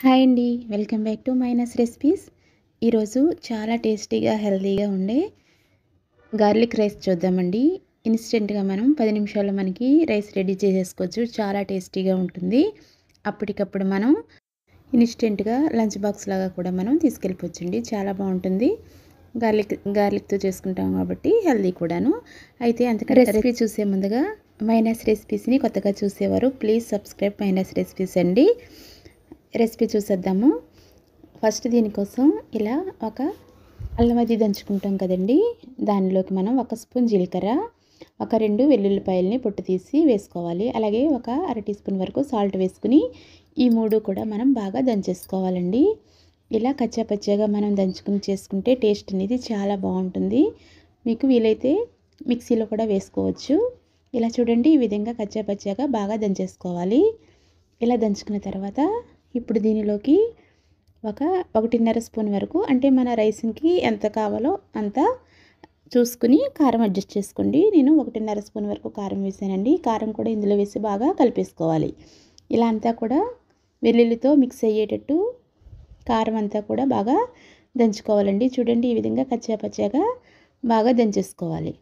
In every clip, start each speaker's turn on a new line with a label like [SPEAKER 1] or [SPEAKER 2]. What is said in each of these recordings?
[SPEAKER 1] Hi అండి, welcome back to minus recipes. ఈరోజు చాలా టేస్టీగా హెల్తీగా ఉండే గార్లిక్ రైస్ చూద్దామండి. ఇన్స్టెంట్గా మనం 10 నిమిషాల్లో మనకి రైస్ రెడీ చేసేసుకోవచ్చు. చాలా టేస్టీగా ఉంటుంది. అప్పటికప్పుడు మనం ఇన్స్టెంట్గా లంచ్ బాక్స్ లాగా కూడా మనం తీసుకెళ్ళిపోవచ్చండి. చాలా బాగుంటుంది. గార్లిక్తో చేసుకుంటాం కాబట్టి హెల్తీ కూడాను. అయితే అంతకన్నా రెసిపీ చూసే ముందుగా మైనస్ రెసిపీస్ని కొత్తగా చూసేవారు ప్లీజ్ సబ్స్క్రైబ్ మైనస్ రెసిపీస్ అండి. రెసిపీ చూసేద్దాము. ఫస్ట్ దీనికోసం ఇలా ఒక అల్లం అది దంచుకుంటాం కదండి, దానిలోకి మనం 1 స్పూన్ జీలకర్ర, ఒక 2 వెల్లుల్లిపాయలని పొట్టు తీసి వేసుకోవాలి. అలాగే ఒక అర టీ స్పూన్ వరకు సాల్ట్ వేసుకుని ఈ 3 కూడా మనం బాగా దంచేసుకోవాలండి. ఇలా కచ్చాపచ్చాగా మనం దంచుకుని చేసుకుంటే టేస్ట్ అనేది చాలా బాగుంటుంది. మీకు వీలైతే మిక్సీలో కూడా వేసుకోవచ్చు. ఇలా చూడండి, ఈ విధంగా కచ్చాపచ్చాగా బాగా దంచేసుకోవాలి. ఇలా దంచుకున్న తర్వాత ఇప్పుడు దీనిలోకి ఒక 1.5 స్పూన్ వరకు, అంటే మన రైస్కి ఎంత కావాలో అంత చూసుకుని కారం అడ్జస్ట్ చేసుకోండి. నేను 1.5 స్పూన్ వరకు కారం వేసానండి. కారం కూడా ఇందులో వేసి బాగా కలిపేసుకోవాలి. ఇలా అంతా కూడా వెల్లుల్లితో మిక్స్ అయ్యేటట్టు కారం అంతా కూడా బాగా దంచుకోవాలండి. చూడండి, ఈ విధంగా కచ్చాపచ్చాగా బాగా దంచేసుకోవాలి.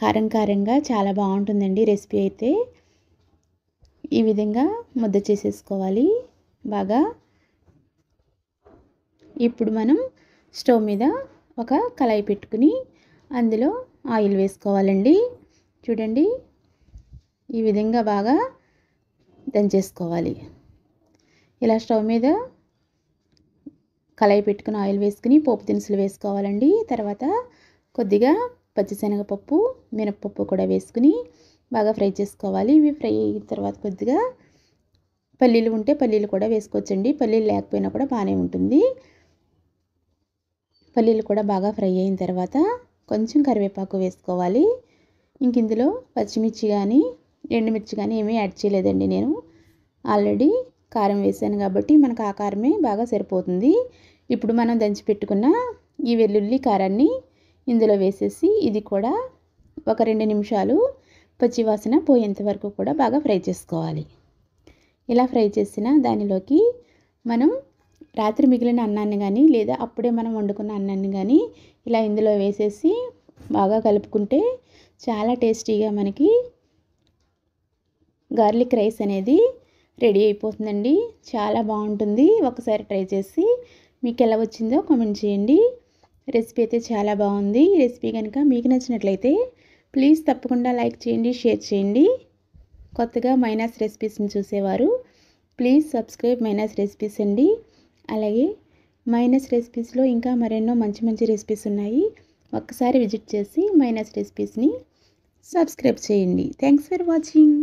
[SPEAKER 1] కారంగా చాలా బాగుంటుందండి రెసిపీ అయితే. ఈ విధంగా ముద్ద చేసేసుకోవాలి బాగా. ఇప్పుడు మనం స్టవ్ మీద ఒక కళాయి పెట్టుకుని అందులో ఆయిల్ వేసుకోవాలండి. చూడండి, ఈ విధంగా బాగా దంచేసుకోవాలి. ఇలా స్టవ్ మీద కళాయి పెట్టుకుని ఆయిల్ వేసుకుని పోపు దినుసులు వేసుకోవాలండి. తర్వాత కొద్దిగా పచ్చిశనగపప్పు, మినపప్పు కూడా వేసుకుని బాగా ఫ్రై చేసుకోవాలి. ఇవి ఫ్రై అయిన తర్వాత కొద్దిగా పల్లీలు ఉంటే పల్లీలు కూడా వేసుకోవచ్చండి. పల్లీలు లేకపోయినా కూడా బాగానే ఉంటుంది. పల్లీలు కూడా బాగా ఫ్రై అయిన తర్వాత కొంచెం కరివేపాకు వేసుకోవాలి. ఇంక ఇందులో పచ్చిమిర్చి కానీ ఎండుమిర్చి కానీ ఏమీ యాడ్ చేయలేదండి. నేను ఆల్రెడీ కారం వేసాను కాబట్టి మనకు ఆ కారమే బాగా సరిపోతుంది. ఇప్పుడు మనం దంచి పెట్టుకున్న ఈ వెల్లుల్లి కారాన్ని ఇందులో వేసేసి ఇది కూడా ఒక 2 నిమిషాలు పచ్చివాసన పోయేంత వరకు కూడా బాగా ఫ్రై చేసుకోవాలి. ఇలా ఫ్రై చేసిన దానిలోకి మనం రాత్రి మిగిలిన అన్నాన్ని కానీ లేదా అప్పుడే మనం వండుకున్న అన్నాన్ని కానీ ఇలా ఇందులో వేసేసి బాగా కలుపుకుంటే చాలా టేస్టీగా మనకి గార్లిక్ రైస్ అనేది రెడీ అయిపోతుందండి. చాలా బాగుంటుంది. ఒకసారి ట్రై చేసి మీకు ఎలా వచ్చిందో కామెంట్ చేయండి. రెసిపీ అయితే చాలా బాగుంది. ఈ రెసిపీ కనుక మీకు నచ్చినట్లయితే ప్లీజ్ తప్పకుండా లైక్ చేయండి, షేర్ చేయండి. కొత్తగా మైనస్ రెసిపీస్ని చూసేవారు ప్లీజ్ సబ్స్క్రైబ్ మైనస్ రెసిపీస్ అండి. అలాగే మైనస్ రెసిపీస్లో ఇంకా మరెన్నో మంచి రెసిపీస్ ఉన్నాయి. ఒక్కసారి విజిట్ చేసి మైనస్ రెసిపీస్ని సబ్స్క్రైబ్ చేయండి. Thanks for watching.